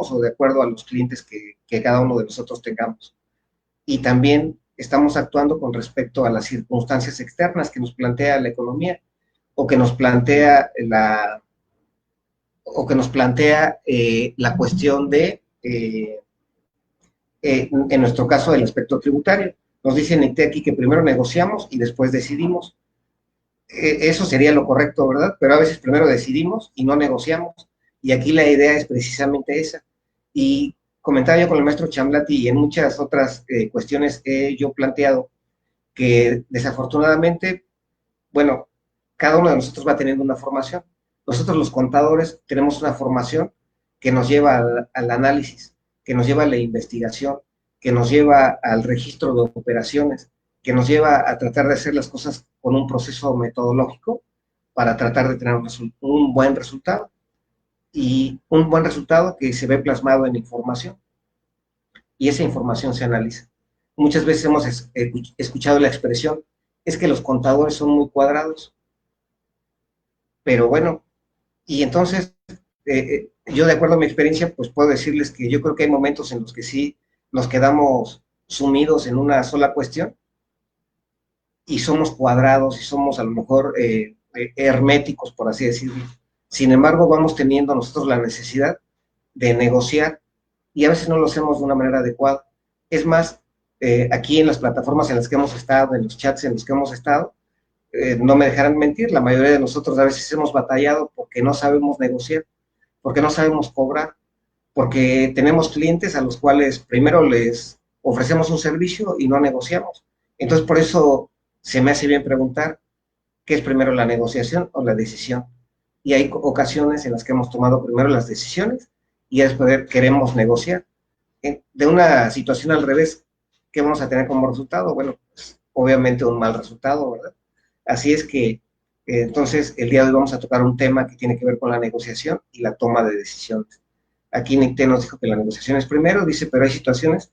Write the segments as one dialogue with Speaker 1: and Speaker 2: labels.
Speaker 1: tenemos o de acuerdo a los clientes que cada uno de nosotros tengamos. Y también estamos actuando con respecto a las circunstancias externas que nos plantea la economía o que nos plantea la cuestión de, en nuestro caso, el aspecto tributario. Nos dicen aquí que primero negociamos y después decidimos. Eso sería lo correcto, ¿verdad? Pero a veces primero decidimos y no negociamos. Y aquí la idea es precisamente esa. Y comentaba yo con el maestro Chamblati y en muchas otras cuestiones he yo planteado que desafortunadamente, bueno, cada uno de nosotros va teniendo una formación. Nosotros los contadores tenemos una formación que nos lleva al análisis, que nos lleva a la investigación, que nos lleva al registro de operaciones, que nos lleva a tratar de hacer las cosas con un proceso metodológico para tratar de tener un buen resultado. Y un buen resultado que se ve plasmado en información. Y esa información se analiza. Muchas veces hemos escuchado la expresión, es que los contadores son muy cuadrados. Pero bueno, y entonces, yo de acuerdo a mi experiencia, pues puedo decirles que yo creo que hay momentos en los que sí nos quedamos sumidos en una sola cuestión y somos cuadrados y somos a lo mejor herméticos, por así decirlo. Sin embargo, vamos teniendo nosotros la necesidad de negociar y a veces no lo hacemos de una manera adecuada. Es más, aquí en las plataformas en las que hemos estado, en los chats en los que hemos estado, no me dejarán mentir, la mayoría de nosotros a veces hemos batallado porque no sabemos negociar, porque no sabemos cobrar, porque tenemos clientes a los cuales primero les ofrecemos un servicio y no negociamos. Entonces, por eso se me hace bien preguntar, ¿qué es primero, la negociación o la decisión? Y hay ocasiones en las que hemos tomado primero las decisiones y después queremos negociar. De una situación al revés, ¿qué vamos a tener como resultado? Bueno, pues, obviamente un mal resultado, ¿verdad? Así es que entonces el día de hoy vamos a tocar un tema que tiene que ver con la negociación y la toma de decisiones. Aquí Nicté nos dijo que la negociación es primero, dice, pero hay situaciones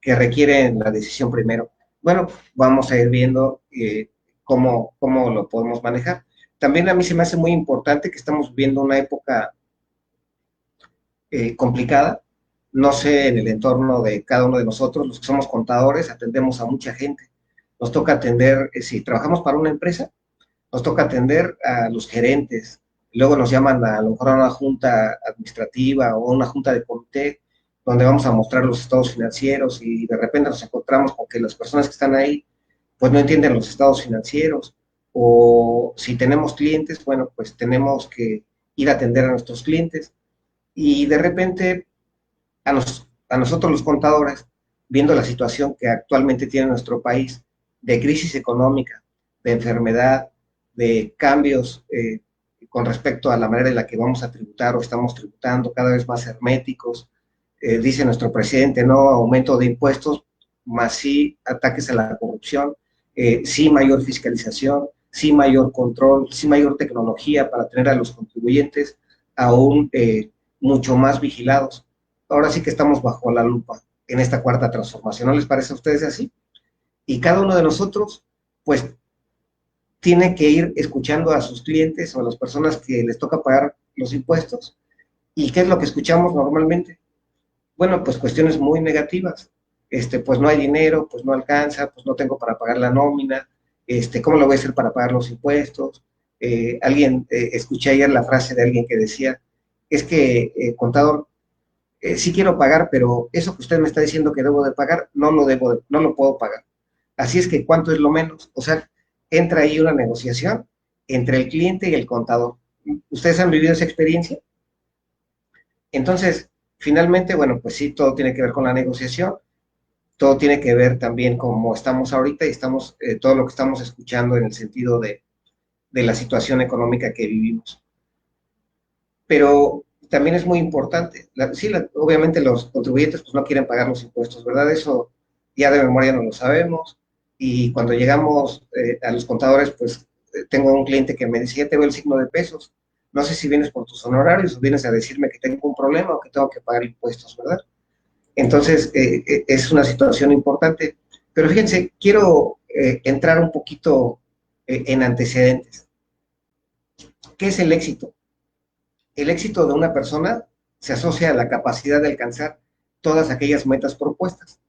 Speaker 1: que requieren la decisión primero. Bueno, vamos a ir viendo cómo lo podemos manejar. También a mí se me hace muy importante que estamos viviendo una época complicada. No sé, en el entorno de cada uno de nosotros, los que somos contadores, atendemos a mucha gente. Nos toca atender, si trabajamos para una empresa, nos toca atender a los gerentes, luego nos llaman a lo mejor a una junta administrativa o una junta de comité, donde vamos a mostrar los estados financieros y de repente nos encontramos con que las personas que están ahí pues no entienden los estados financieros, o si tenemos clientes, bueno, pues tenemos que ir a atender a nuestros clientes y de repente a nosotros los contadores, viendo la situación que actualmente tiene nuestro país, de crisis económica, de enfermedad, de cambios con respecto a la manera en la que vamos a tributar o estamos tributando, cada vez más herméticos, dice nuestro presidente, no aumento de impuestos, más sí ataques a la corrupción, sí mayor fiscalización, sí mayor control, sí mayor tecnología para tener a los contribuyentes aún mucho más vigilados. Ahora sí que estamos bajo la lupa en esta cuarta transformación. ¿No les parece a ustedes así? Y cada uno de nosotros, pues, tiene que ir escuchando a sus clientes o a las personas que les toca pagar los impuestos. ¿Y qué es lo que escuchamos normalmente? Bueno, pues cuestiones muy negativas. Pues no hay dinero, pues no alcanza, pues no tengo para pagar la nómina, ¿cómo lo voy a hacer para pagar los impuestos? Escuché ayer la frase de alguien que decía, es que, contador, sí quiero pagar, pero eso que usted me está diciendo que debo de pagar, no lo puedo pagar. Así es que, ¿cuánto es lo menos? O sea, entra ahí una negociación entre el cliente y el contador. ¿Ustedes han vivido esa experiencia? Entonces, finalmente, bueno, pues sí, todo tiene que ver con la negociación, todo tiene que ver también como estamos ahorita y estamos, todo lo que estamos escuchando en el sentido de la situación económica que vivimos. Pero también es muy importante, obviamente los contribuyentes pues no quieren pagar los impuestos, ¿verdad? Eso ya de memoria no lo sabemos, y cuando llegamos a los contadores, pues tengo un cliente que me decía, te veo el signo de pesos, no sé si vienes por tus honorarios o vienes a decirme que tengo un problema o que tengo que pagar impuestos, ¿verdad? Entonces, es una situación importante. Pero fíjense, quiero entrar un poquito en antecedentes. ¿Qué es el éxito? El éxito de una persona se asocia a la capacidad de alcanzar todas aquellas metas propuestas.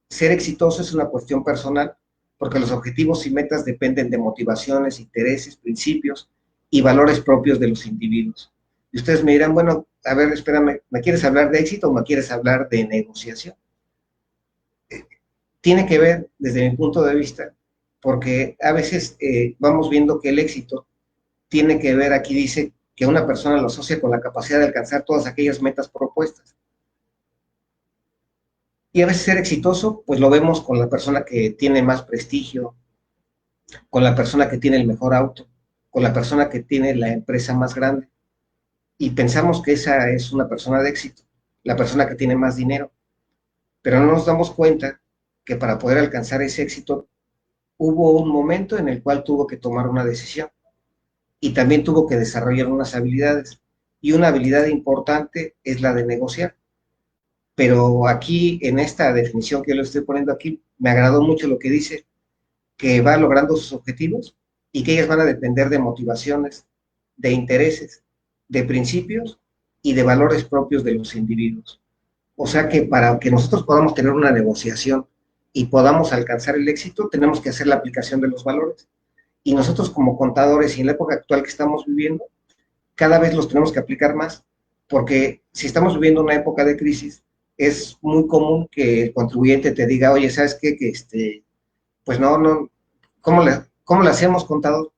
Speaker 1: Ser exitoso es una cuestión personal, porque los objetivos y metas dependen de motivaciones, intereses, principios y valores propios de los individuos. Y ustedes me dirán, bueno, a ver, espérame, ¿me quieres hablar de éxito o me quieres hablar de negociación? Tiene que ver, desde mi punto de vista, porque a veces vamos viendo que el éxito tiene que ver, aquí dice, que una persona lo asocia con la capacidad de alcanzar todas aquellas metas propuestas. Y a veces ser exitoso, pues lo vemos con la persona que tiene más prestigio, con la persona que tiene el mejor auto, con la persona que tiene la empresa más grande. Y pensamos que esa es una persona de éxito, la persona que tiene más dinero. Pero no nos damos cuenta que para poder alcanzar ese éxito hubo un momento en el cual tuvo que tomar una decisión y también tuvo que desarrollar unas habilidades. Y una habilidad importante es la de negociar. Pero aquí, en esta definición que yo le estoy poniendo aquí, me agradó mucho lo que dice, que va logrando sus objetivos y que ellas van a depender de motivaciones, de intereses, de principios y de valores propios de los individuos. O sea que para que nosotros podamos tener una negociación y podamos alcanzar el éxito, tenemos que hacer la aplicación de los valores. Y nosotros como contadores y en la época actual que estamos viviendo, cada vez los tenemos que aplicar más, porque si estamos viviendo una época de crisis, es muy común que el contribuyente te diga, oye, ¿sabes qué? Que pues no, ¿cómo le hacemos, contador?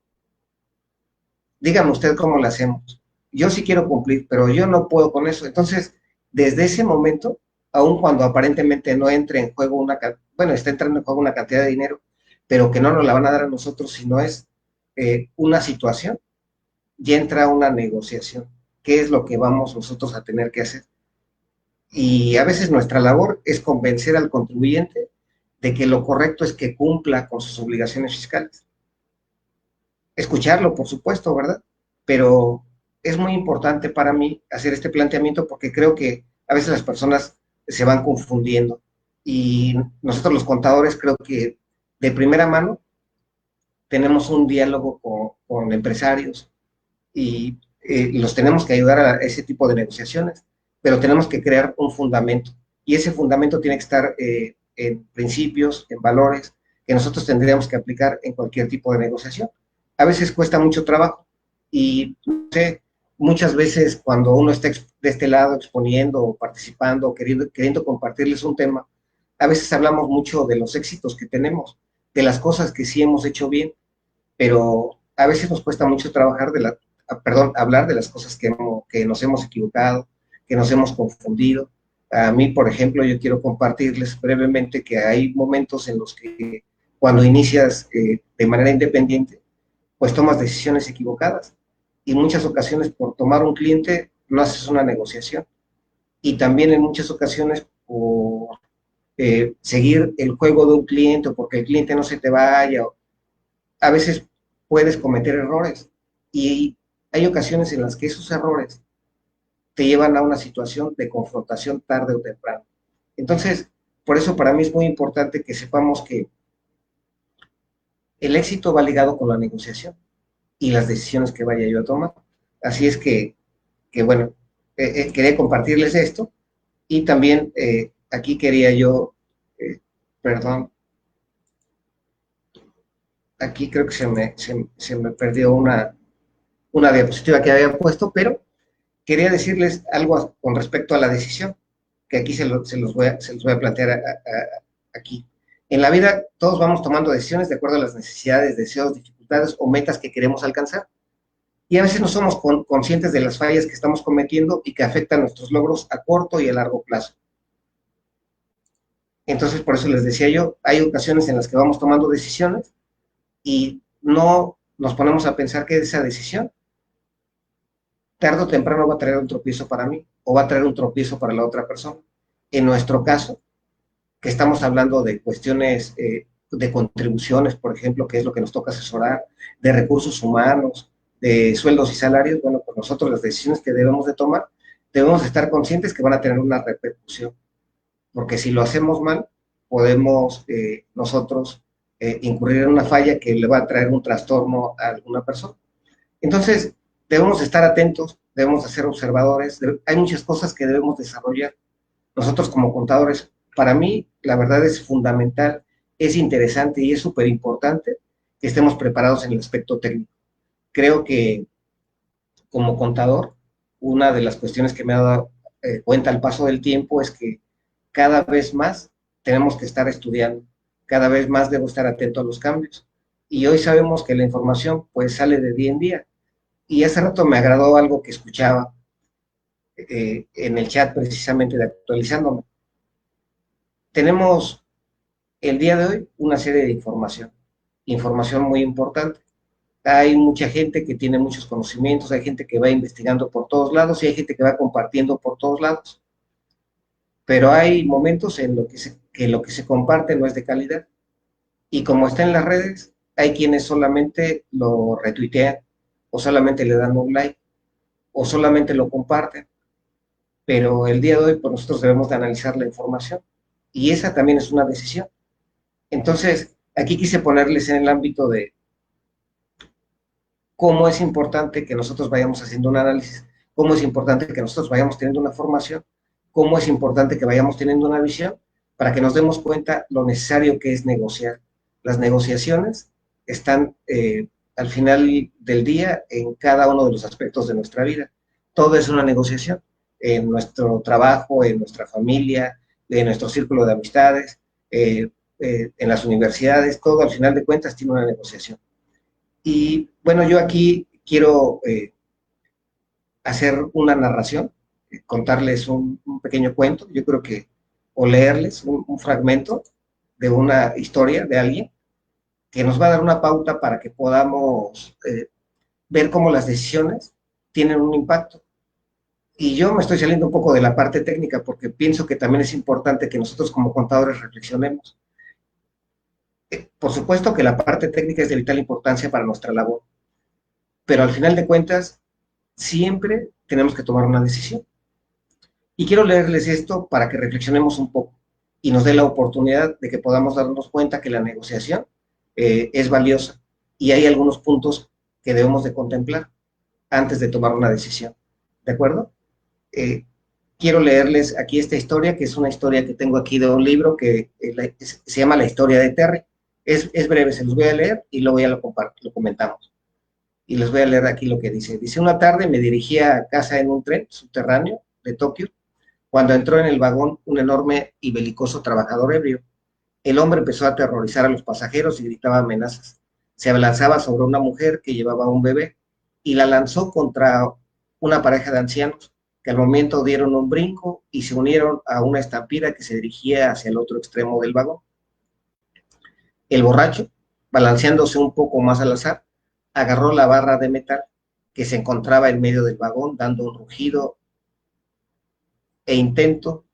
Speaker 1: Dígame usted cómo le hacemos. Yo sí quiero cumplir, pero yo no puedo con eso. Entonces, desde ese momento, aun cuando aparentemente no entre en juego bueno, está entrando en juego una cantidad de dinero, pero que no nos la van a dar a nosotros, sino es una situación, ya entra una negociación. ¿Qué es lo que vamos nosotros a tener que hacer? Y a veces nuestra labor es convencer al contribuyente de que lo correcto es que cumpla con sus obligaciones fiscales. Escucharlo, por supuesto, ¿verdad? Pero es muy importante para mí hacer este planteamiento porque creo que a veces las personas se van confundiendo y nosotros los contadores creo que de primera mano tenemos un diálogo con empresarios y los tenemos que ayudar a ese tipo de negociaciones, pero tenemos que crear un fundamento y ese fundamento tiene que estar en principios, en valores que nosotros tendríamos que aplicar en cualquier tipo de negociación. A veces cuesta mucho trabajo y no sé, muchas veces cuando uno está de este lado exponiendo o participando o queriendo compartirles un tema, a veces hablamos mucho de los éxitos que tenemos, de las cosas que sí hemos hecho bien, pero a veces nos cuesta mucho hablar de las cosas que nos hemos equivocado, que nos hemos confundido. A mí, por ejemplo, yo quiero compartirles brevemente que hay momentos en los que cuando inicias de manera independiente, pues tomas decisiones equivocadas y muchas ocasiones por tomar un cliente no haces una negociación y también en muchas ocasiones por seguir el juego de un cliente o porque el cliente no se te vaya, a veces puedes cometer errores y hay ocasiones en las que esos errores te llevan a una situación de confrontación tarde o temprano. Entonces, por eso para mí es muy importante que sepamos que el éxito va ligado con la negociación y las decisiones que vaya yo a tomar. Así es que bueno, quería compartirles esto y también aquí quería yo, perdón, aquí creo que se me perdió una diapositiva que había puesto, pero quería decirles algo con respecto a la decisión, que aquí se los voy a plantear aquí. En la vida todos vamos tomando decisiones de acuerdo a las necesidades, deseos, dificultades o metas que queremos alcanzar. Y a veces no somos conscientes de las fallas que estamos cometiendo y que afectan nuestros logros a corto y a largo plazo. Entonces, por eso les decía yo, hay ocasiones en las que vamos tomando decisiones y no nos ponemos a pensar que esa decisión tarde o temprano va a traer un tropiezo para mí o va a traer un tropiezo para la otra persona. En nuestro caso, que estamos hablando de cuestiones de contribuciones, por ejemplo, que es lo que nos toca asesorar, de recursos humanos, de sueldos y salarios, bueno, pues nosotros las decisiones que debemos de tomar, debemos de estar conscientes que van a tener una repercusión, porque si lo hacemos mal, podemos nosotros incurrir en una falla que le va a traer un trastorno a alguna persona. Entonces, debemos estar atentos, debemos ser observadores, hay muchas cosas que debemos desarrollar. Nosotros como contadores, para mí, la verdad es fundamental, es interesante y es súper importante que estemos preparados en el aspecto técnico. Creo que como contador, una de las cuestiones que me ha dado cuenta al paso del tiempo es que cada vez más tenemos que estar estudiando, cada vez más debo estar atento a los cambios. Y hoy sabemos que la información pues sale de día en día. Y hace rato me agradó algo que escuchaba en el chat precisamente de actualizándome. Tenemos el día de hoy una serie de información muy importante. Hay mucha gente que tiene muchos conocimientos, hay gente que va investigando por todos lados y hay gente que va compartiendo por todos lados. Pero hay momentos en que lo que se comparte no es de calidad. Y como está en las redes, hay quienes solamente lo retuitean, o solamente le dan un like, o solamente lo comparten. Pero el día de hoy, pues nosotros debemos de analizar la información. Y esa también es una decisión. Entonces, aquí quise ponerles en el ámbito de cómo es importante que nosotros vayamos haciendo un análisis, cómo es importante que nosotros vayamos teniendo una formación, cómo es importante que vayamos teniendo una visión, para que nos demos cuenta lo necesario que es negociar. Las negociaciones están al final del día en cada uno de los aspectos de nuestra vida. Todo es una negociación, en nuestro trabajo, en nuestra familia, en nuestro círculo de amistades, en las universidades, todo al final de cuentas tiene una negociación. Y bueno, yo aquí quiero hacer una narración, contarles un pequeño cuento, yo creo que, o leerles un fragmento de una historia de alguien que nos va a dar una pauta para que podamos ver cómo las decisiones tienen un impacto. Y yo me estoy saliendo un poco de la parte técnica porque pienso que también es importante que nosotros como contadores reflexionemos. Por supuesto que la parte técnica es de vital importancia para nuestra labor, pero al final de cuentas siempre tenemos que tomar una decisión. Y quiero leerles esto para que reflexionemos un poco y nos dé la oportunidad de que podamos darnos cuenta que la negociación es valiosa y hay algunos puntos que debemos de contemplar antes de tomar una decisión. ¿De acuerdo? Quiero leerles aquí esta historia, que es una historia que tengo aquí de un libro que se llama La historia de Terry. Es breve, se los voy a leer y luego ya lo comentamos. Y les voy a leer aquí lo que dice. Dice, una tarde me dirigía a casa en un tren subterráneo de Tokio, cuando entró en el vagón un enorme y belicoso trabajador ebrio. El hombre empezó a aterrorizar a los pasajeros y gritaba amenazas. Se abalanzaba sobre una mujer que llevaba un bebé y la lanzó contra una pareja de ancianos que al momento dieron un brinco y se unieron a una estampida que se dirigía hacia el otro extremo del vagón. El borracho, balanceándose un poco más al azar, agarró la barra de metal que se encontraba en medio del vagón, dando un rugido e intentó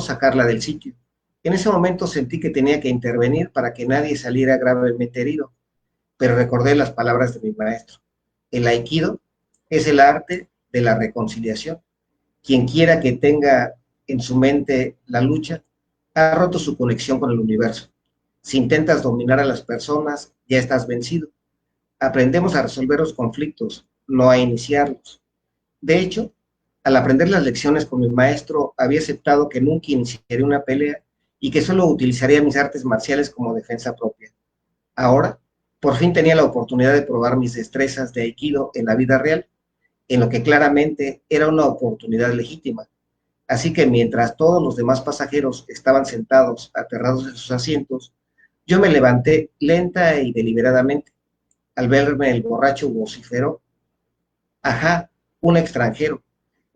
Speaker 1: sacarla del sitio. En ese momento sentí que tenía que intervenir para que nadie saliera gravemente herido, pero recordé las palabras de mi maestro. El aikido es el arte de la reconciliación. Quien quiera que tenga en su mente la lucha, ha roto su conexión con el universo. Si intentas dominar a las personas, ya estás vencido. Aprendemos a resolver los conflictos, no a iniciarlos. De hecho, al aprender las lecciones con mi maestro, había aceptado que nunca iniciaría una pelea y que solo utilizaría mis artes marciales como defensa propia. Ahora, por fin tenía la oportunidad de probar mis destrezas de aikido en la vida real, en lo que claramente era una oportunidad legítima. Así que mientras todos los demás pasajeros estaban sentados, aterrados en sus asientos, yo me levanté lenta y deliberadamente. Al verme el borracho vociferó, ajá, un extranjero.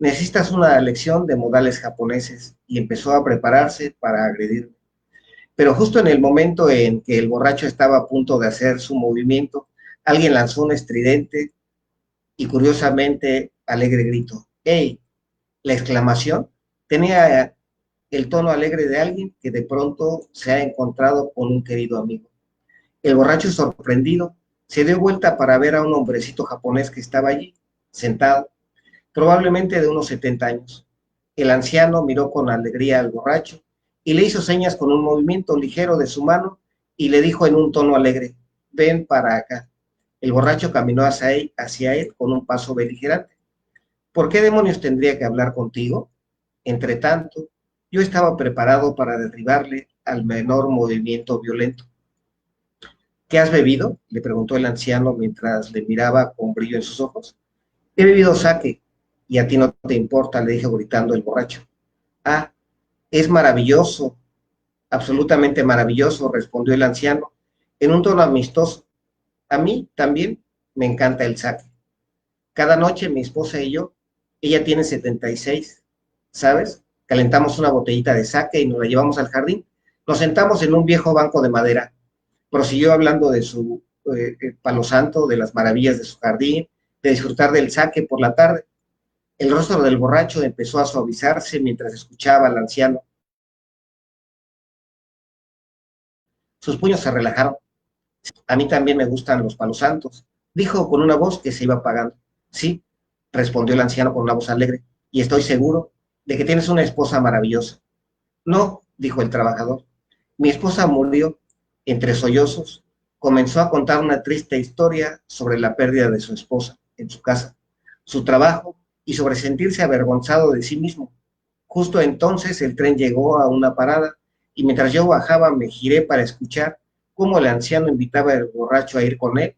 Speaker 1: Necesitas una lección de modales japoneses, y empezó a prepararse para agredirme. Pero justo en el momento en que el borracho estaba a punto de hacer su movimiento, alguien lanzó un estridente y curiosamente alegre grito. ¡Ey! La exclamación tenía el tono alegre de alguien que de pronto se ha encontrado con un querido amigo. El borracho, sorprendido, se dio vuelta para ver a un hombrecito japonés que estaba allí, sentado, probablemente de unos 70 años. El anciano miró con alegría al borracho y le hizo señas con un movimiento ligero de su mano y le dijo en un tono alegre, ven para acá. El borracho caminó hacia él con un paso beligerante. ¿Por qué demonios tendría que hablar contigo? Entre tanto, yo estaba preparado para derribarle al menor movimiento violento. ¿Qué has bebido? Le preguntó el anciano mientras le miraba con brillo en sus ojos. He bebido sake, y a ti no te importa, le dijo gritando el borracho. Ah, es maravilloso, absolutamente maravilloso, respondió el anciano, en un tono amistoso. A mí también me encanta el sake. Cada noche mi esposa y yo, ella tiene 76, ¿sabes? Calentamos una botellita de sake y nos la llevamos al jardín. Nos sentamos en un viejo banco de madera. Prosiguió hablando de su palo santo, de las maravillas de su jardín, de disfrutar del sake por la tarde. El rostro del borracho empezó a suavizarse mientras escuchaba al anciano. Sus puños se relajaron. A mí también me gustan los palos santos, dijo con una voz que se iba apagando. Sí, respondió el anciano con una voz alegre, y estoy seguro de que tienes una esposa maravillosa. No, dijo el trabajador, mi esposa murió. Entre sollozos, comenzó a contar una triste historia sobre la pérdida de su esposa en su casa, su trabajo y sobre sentirse avergonzado de sí mismo. Justo entonces el tren llegó a una parada y mientras yo bajaba me giré para escuchar cómo el anciano invitaba al borracho a ir con él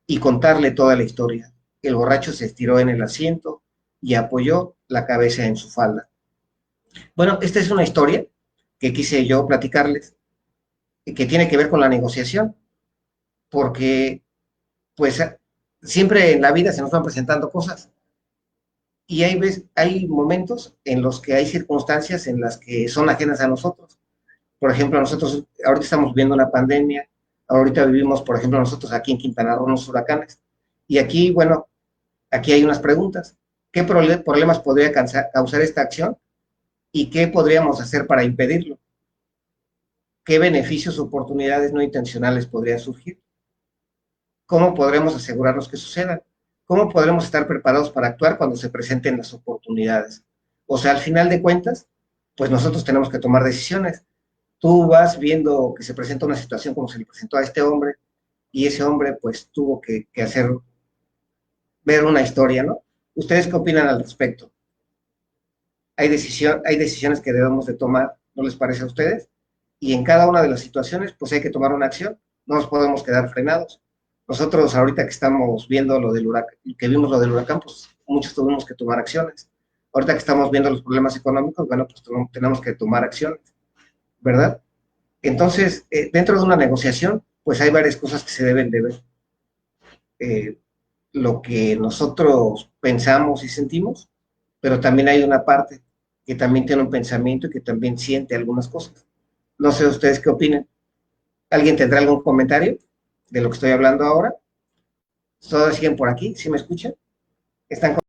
Speaker 1: y contarle toda la historia. El borracho se estiró en el asiento y apoyó la cabeza en su falda. Bueno, esta es una historia que quise yo platicarles, que tiene que ver con la negociación, porque pues siempre en la vida se nos van presentando cosas y hay momentos en los que hay circunstancias en las que son ajenas a nosotros. Por ejemplo, nosotros ahorita estamos viviendo una pandemia, ahorita vivimos, por ejemplo, nosotros aquí en Quintana Roo, unos huracanes, y aquí, bueno, aquí hay unas preguntas. ¿Qué problemas podría causar esta acción y qué podríamos hacer para impedirlo? ¿Qué beneficios o oportunidades no intencionales podrían surgir? ¿Cómo podremos asegurarnos que sucedan? ¿Cómo podremos estar preparados para actuar cuando se presenten las oportunidades? O sea, al final de cuentas, pues nosotros tenemos que tomar decisiones. Tú vas viendo que se presenta una situación como se le presentó a este hombre, y ese hombre pues tuvo que hacer, ver una historia, ¿no? ¿Ustedes qué opinan al respecto? Hay decisiones que debemos de tomar, ¿no les parece a ustedes? Y en cada una de las situaciones pues hay que tomar una acción, no nos podemos quedar frenados. Nosotros ahorita que estamos viendo lo del huracán, que vimos lo del huracán, pues muchos tuvimos que tomar acciones. Ahorita que estamos viendo los problemas económicos, bueno, pues tenemos que tomar acciones, ¿verdad? Entonces, dentro de una negociación, pues hay varias cosas que se deben de ver. Eh, lo que nosotros pensamos y sentimos, pero también hay una parte que también tiene un pensamiento y que también siente algunas cosas. No sé ustedes qué opinan. ¿Alguien tendrá algún comentario de lo que estoy hablando ahora? ¿Todos siguen por aquí? ¿Sí me escuchan? ¿Están